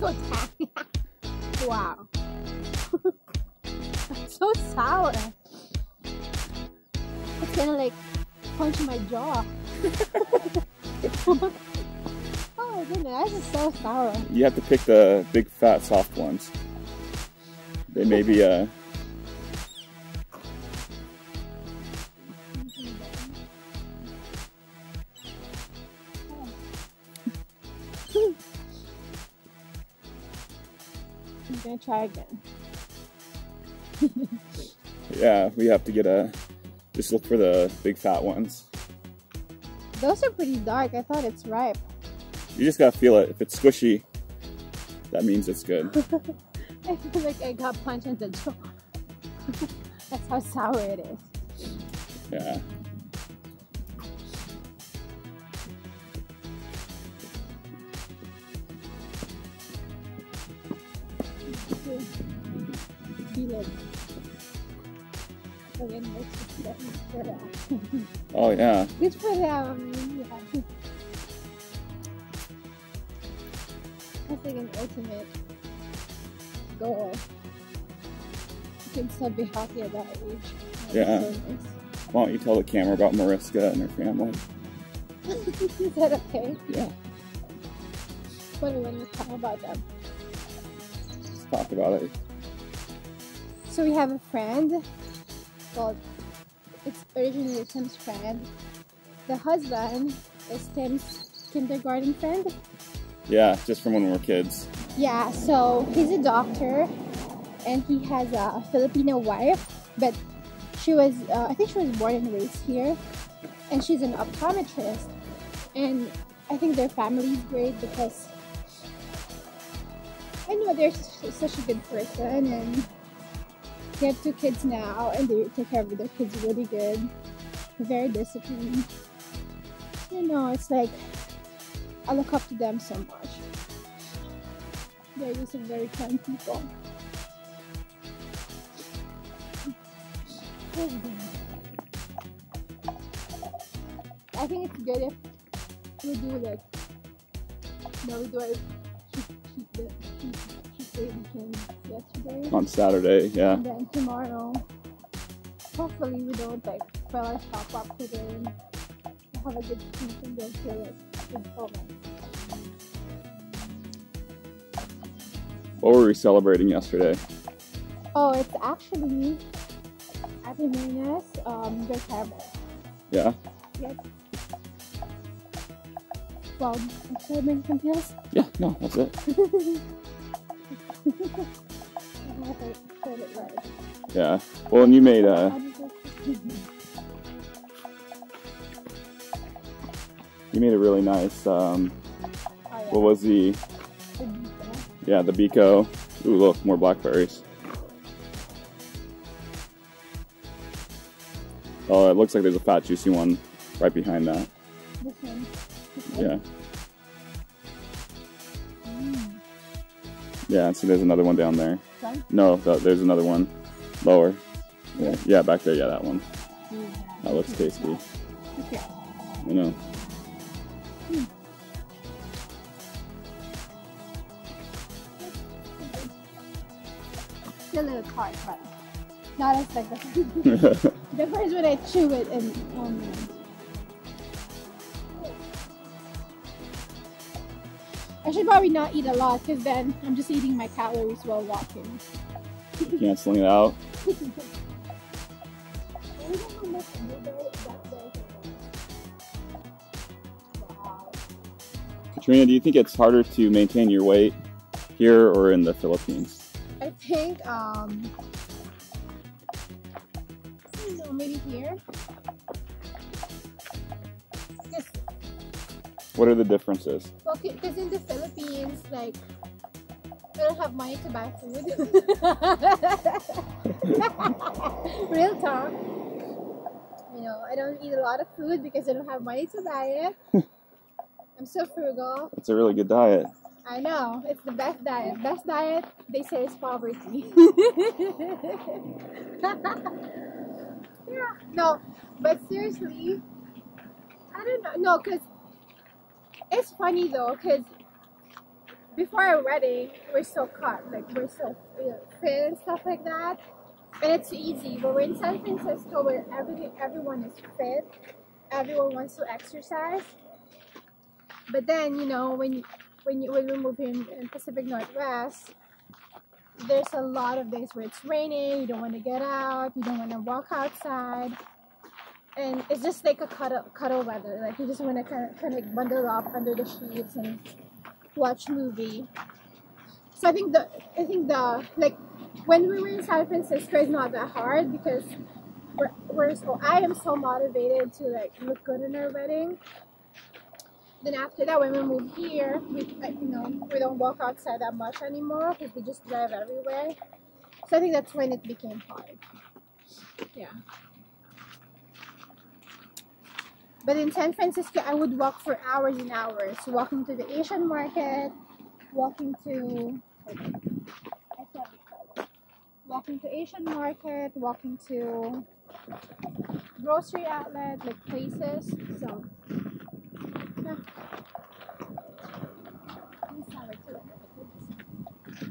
so tangy. Wow. So sour. It's gonna like punch my jaw. Oh my goodness, this is so sour. You have to pick the big, fat, soft ones. They may be I'm gonna try again. yeah, we have to get just look for the big fat ones. Those are pretty dark. I thought it's ripe. You just gotta feel it. If it's squishy, that means it's good. I feel like I got punched in the jaw. That's how sour it is. Yeah. Be like, again, let's for that. Oh yeah. Good for them. Yeah. That's like an ultimate goal. You can still be healthy at that age. That's Yeah. so nice. Why don't you tell the camera about Mariska and her family? Is that okay? Yeah. What do you want to talk about them? Let's talk about it. So we have a friend. Well, it's originally Tim's friend. The husband is Tim's kindergarten friend. Yeah, just from when we were kids. Yeah, so he's a doctor and he has a Filipino wife, but she was, I think she was born and raised here, and she's an optometrist. And I think their family is great because I know they're such a good person, and they have 2 kids now and they take care of their kids really good. They're very disciplined. You know, it's like I look up to them so much. They're just very kind people. I think it's good if we do like, we do it cheat day weekend yesterday. On Saturday, yeah. And then tomorrow, hopefully we don't like fill our shop up today and have a good sleep and then feel like it's over. What were we celebrating yesterday? Oh, it's actually Ate Mina's retirement. Yeah? Yes. Well, should I bring something else? Yeah, no, that's it. I hope I said it right. Yeah. Well, and you made you made a really nice Oh, yeah. what was the the Biko. Ooh, look, more blackberries. Oh, it looks like there's a fat juicy one right behind that. This one. Yeah. Yeah, and see there's another one down there. Sorry? No, there's another one lower. Yeah, back there, yeah, that one. That looks tasty. Okay. I know. Still a little hard, but not as like the the first one I chew it and oh man. I should probably not eat a lot because then I'm just eating my calories while walking. Canceling it out. Wow. Katrina, do you think it's harder to maintain your weight here or in the Philippines? I think I don't know, maybe here. What are the differences? Well, because in the Philippines, like, I don't have money to buy food. Real talk. You know, I don't eat a lot of food because I don't have money to buy it. I'm so frugal. It's a really good diet. I know, it's the best diet. Best diet, they say, is poverty. Yeah, no, but seriously, I don't know. No, because it's funny though, because before our wedding, we're so cut, like we're so fit and stuff like that, and it's easy. But we're in San Francisco, where everyone is fit, everyone wants to exercise. But then when we move in Pacific Northwest, there's a lot of days where it's raining. You don't want to get out. You don't want to walk outside. And it's just like a cuddle weather. Like you just want to kind of bundle up under the sheets and watch movie. So I think the like when we were in San Francisco, it's not that hard because I am so motivated to like look good in our wedding. Then after that, when we moved here, we don't walk outside that much anymore because we just drive everywhere. So I think that's when it became hard. Yeah. But in San Francisco, I would walk for hours and hours, walking to the Asian market, walking to grocery outlet, like places. So, yeah.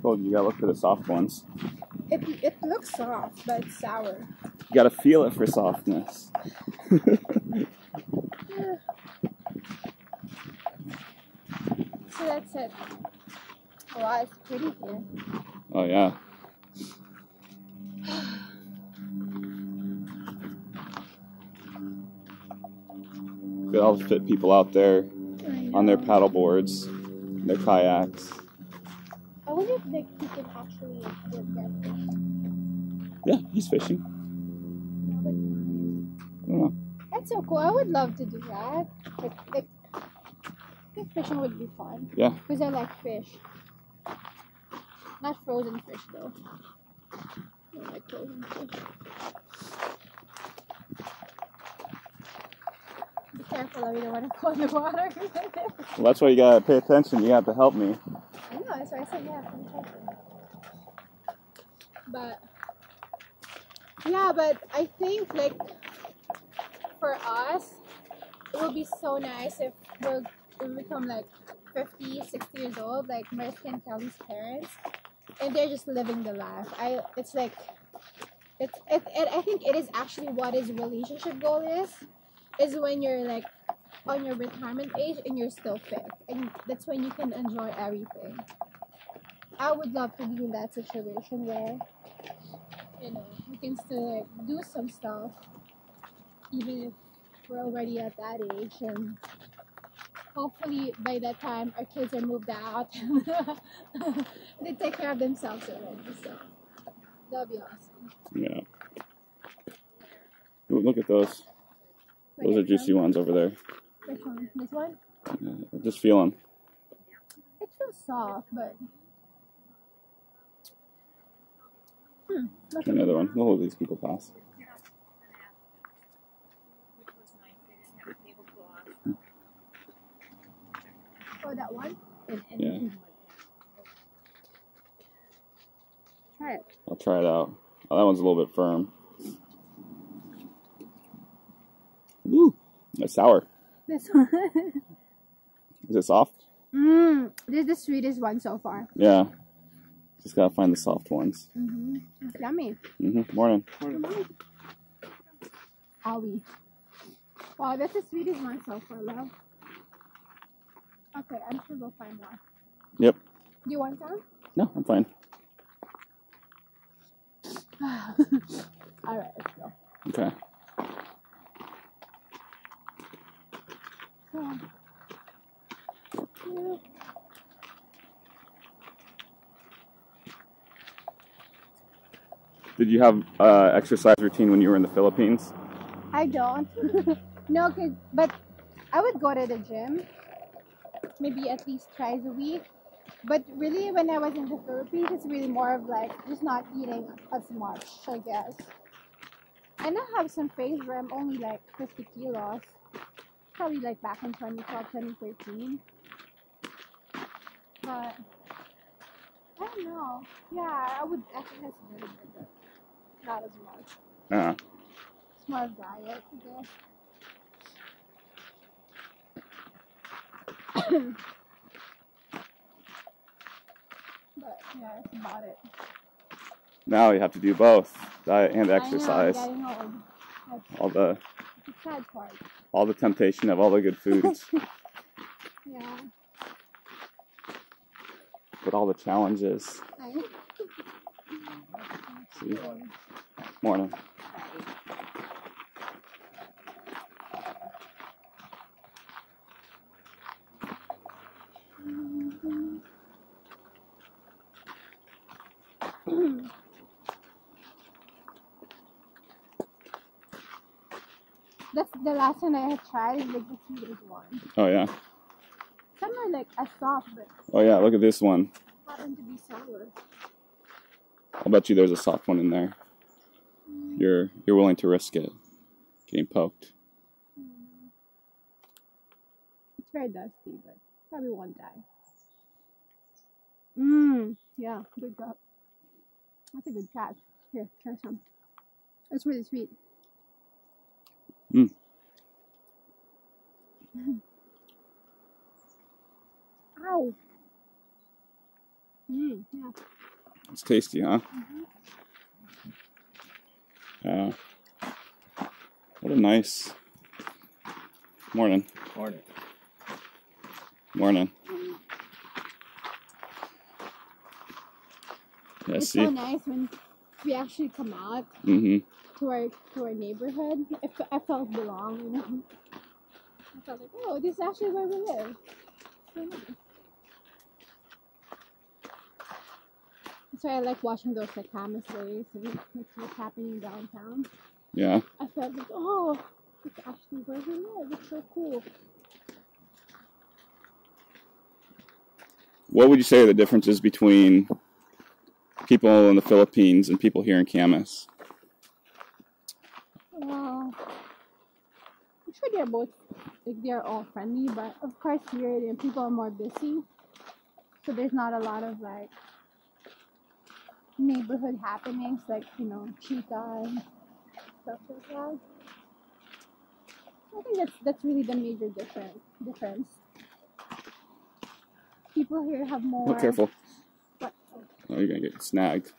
Oh, you gotta look for the soft ones. It looks soft, but it's sour. You gotta feel it for softness. So that's it. Wow, it's pretty here. Oh yeah. Look at all the fit people out there on their paddle boards, their kayaks. I wonder if he can actually get fish. Yeah, he's fishing. I I don't know. That's so cool. I would love to do that. Like I think fishing would be fun. Yeah. Because I like fish. Not frozen fish though. I don't like frozen fish. Be careful, you don't want to go in the water. Well, that's why you gotta pay attention. You have to help me. I know, that's why I said yeah, be careful. But I think like for us, it would be so nice if we become like 50, 60 years old, like Mercy and Kelly's parents, and they're just living the life. I think it is actually what his relationship goal is when you're like on your retirement age and you're still fit, and that's when you can enjoy everything. I would love to be in that situation where we can still like do some stuff even if we're already at that age, and hopefully by that time our kids are moved out and they take care of themselves already. So that'll be awesome. Yeah. Ooh, look at those. Those are juicy ones over there. Which one? This one? Yeah, just feel them. It feels soft, but Another one. We'll hold these people pass. Oh, that one? Yeah. Try it. I'll try it out. Oh, that one's a little bit firm. Ooh, that's sour. This one. Is it soft? This is the sweetest one so far. Yeah. Just gotta find the soft ones. It's yummy. Morning. Owie. Wow, that's the sweetest one so far, love. Okay, I'm sure we'll find more. Yep. Do you want some? No, I'm fine. Alright, let's go. Okay. Yeah. Did you have exercise routine when you were in the Philippines? I don't. No, but I would go to the gym maybe at least twice a week. But really, when I was in the Philippines, it's really more of like just not eating as much, I guess. And I have some phase where I'm only like 50 kilos. Probably like back in 2012, 2013. But I don't know. Yeah, I would exercise a little bit, but not as much. It's more of diet, I guess. Yeah, that's about it. Now you have to do both, diet and exercise. I know, getting old. All the sad part. All the temptation of all the good foods. Yeah. But all the challenges. See? Morning. That's the last one I had tried, is like the sweetest one. Oh yeah. Some are like a soft, but oh yeah, look at this one. happen to be sour. I'll bet you there's a soft one in there. You're willing to risk it getting poked. It's very dusty, but probably won't die. Yeah, good job. That's a good catch. Here, try some. It's really sweet. Ow. Yeah. It's tasty, huh? What a nice morning. Morning. Morning. Yeah, It's see? so nice when we actually come out to our neighborhood. I felt belong, you know. I felt like, oh, this is actually where we live. So nice. That's why I like watching those like Hamas days and it's what's happening downtown. Yeah. I felt like, oh, it's actually where we live. It's so cool. What would you say are the differences between people in the Philippines and people here in Camas? I'm sure they're both, like, they're all friendly, but of course here people are more busy, so there's not a lot of like neighborhood happenings, like, you know, chica and stuff like that. I think that's really the major difference. People here have more. Oh, careful. What? Oh, you're gonna get snagged.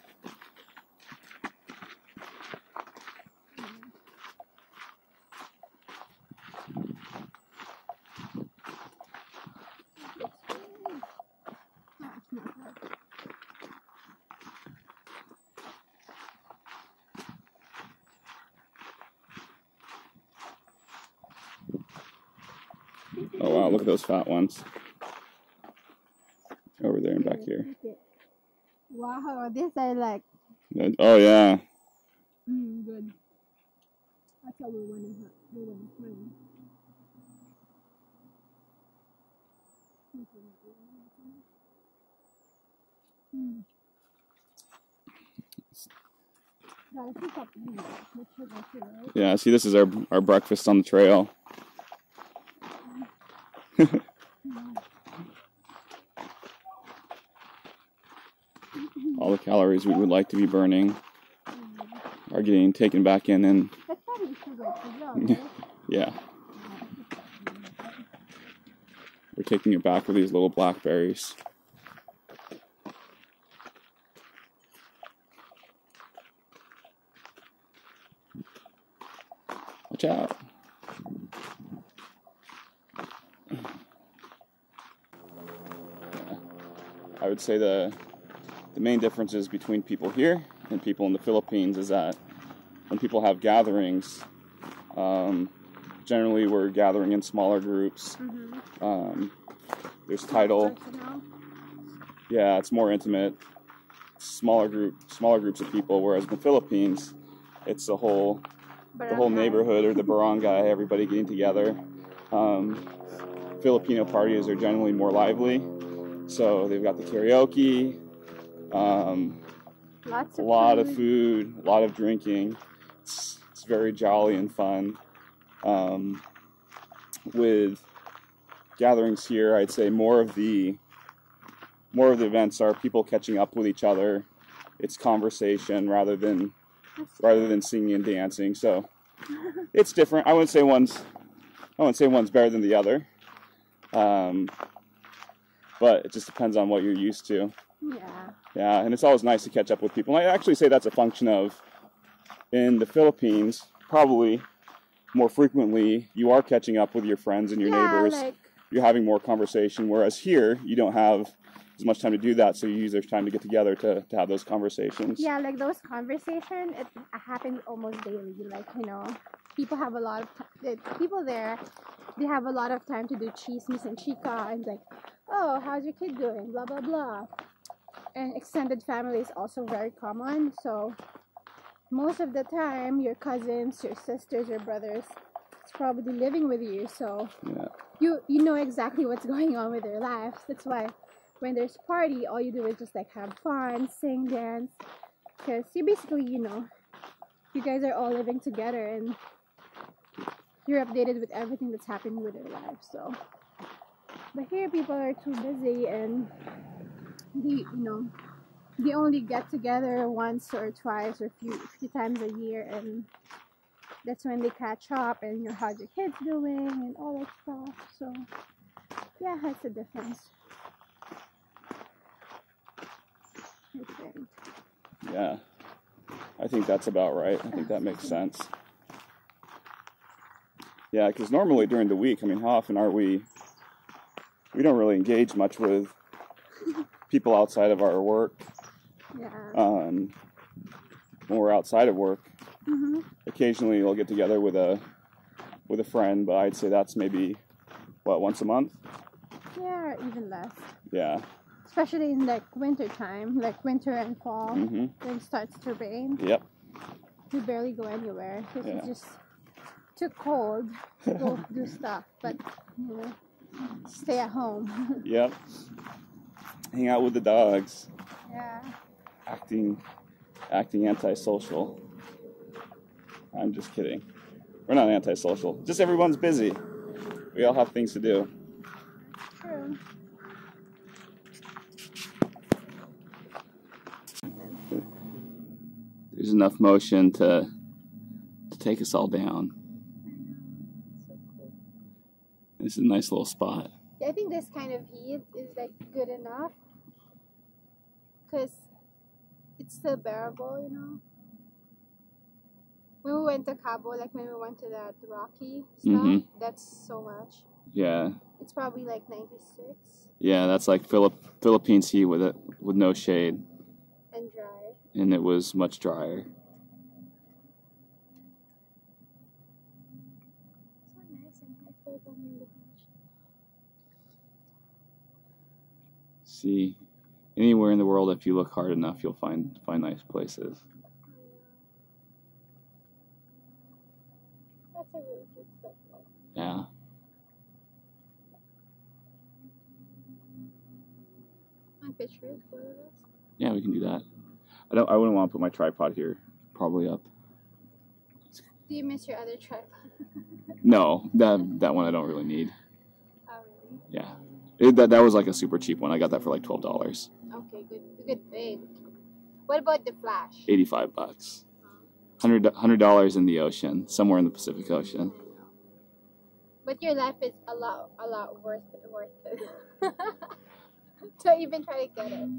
Oh wow, look at those fat ones. Over there and back here. Wow, this I like. Oh yeah. Good. That's how we want to find. Yeah, see, this is our breakfast on the trail. All the calories we would like to be burning are getting taken back in, and that's probably sugar as well, right? Yeah, we're taking it back with these little blackberries. Watch out. I would say the main differences between people here and people in the Philippines is that when people have gatherings, generally we're gathering in smaller groups. There's title. Yeah, it's more intimate. Smaller groups of people, whereas in the Philippines, it's the whole neighborhood or the barangay, everybody getting together. Filipino parties are generally more lively, so they've got the karaoke, a lot of food, a lot of drinking. It's very jolly and fun. With gatherings here, I'd say more of the events are people catching up with each other. It's conversation rather than singing and dancing. So it's different. I wouldn't say one's better than the other. But it just depends on what you're used to. Yeah. Yeah, and it's always nice to catch up with people. And I actually say that's a function of, in the Philippines, probably more frequently, you are catching up with your friends and your neighbors. Like, you're having more conversation, whereas here, you don't have as much time to do that, so you use this time to get together to have those conversations. Yeah, like those conversations, it happens almost daily. Like, you know, people have a lot of people there, they have a lot of time to do chismes and chica, and like, oh, how's your kid doing? Blah, blah, blah. And extended family is also very common, so most of the time, your cousins, your sisters, your brothers, is probably living with you, so you know exactly what's going on with their lives. That's why when there's a party, all you do is just like have fun, sing, dance, because you basically, you know, you guys are all living together and you're updated with everything that's happening with their lives. So, but here people are too busy and they only get together once or twice or a few times a year, and that's when they catch up and, you know, how's your kids doing and all that stuff. So yeah, that's a difference. Yeah, I think that's about right. I think that makes sense. Yeah, because normally during the week, I mean, how often are we don't really engage much with people outside of our work. Yeah. When we're outside of work, occasionally we'll get together with a friend, but I'd say that's maybe, once a month? Yeah, or even less. Yeah. Especially in like winter time, like winter and fall, when it starts to rain. Yep. We barely go anywhere because it's just too cold to go do stuff. But, you know, stay at home. Yep. Hang out with the dogs. Yeah. Acting antisocial. I'm just kidding. We're not antisocial. Just everyone's busy. We all have things to do. True. There's enough motion to take us all down. So cool. This is a nice little spot. I think this kind of heat is like good enough because it's still bearable, you know. When we went to Cabo, like when we went to that rocky stuff, that's so much. Yeah. It's probably like 96. Yeah, that's like Philippines heat with no shade. And dry. And it was much drier. So nice and I feel like I'm in the beach. See, anywhere in the world, if you look hard enough, you'll find nice places. That's a really good stuff. Yeah. On pictures, what are those? Yeah, we can do that. I wouldn't want to put my tripod here, probably up. Do you miss your other tripod? No, that one I don't really need. Oh, really? Yeah. That was like a super cheap one. I got that for like $12. Okay, good thing. What about the flash? $85. $100 in the ocean, somewhere in the Pacific Ocean. But your life is a lot worth it. To even try to get it.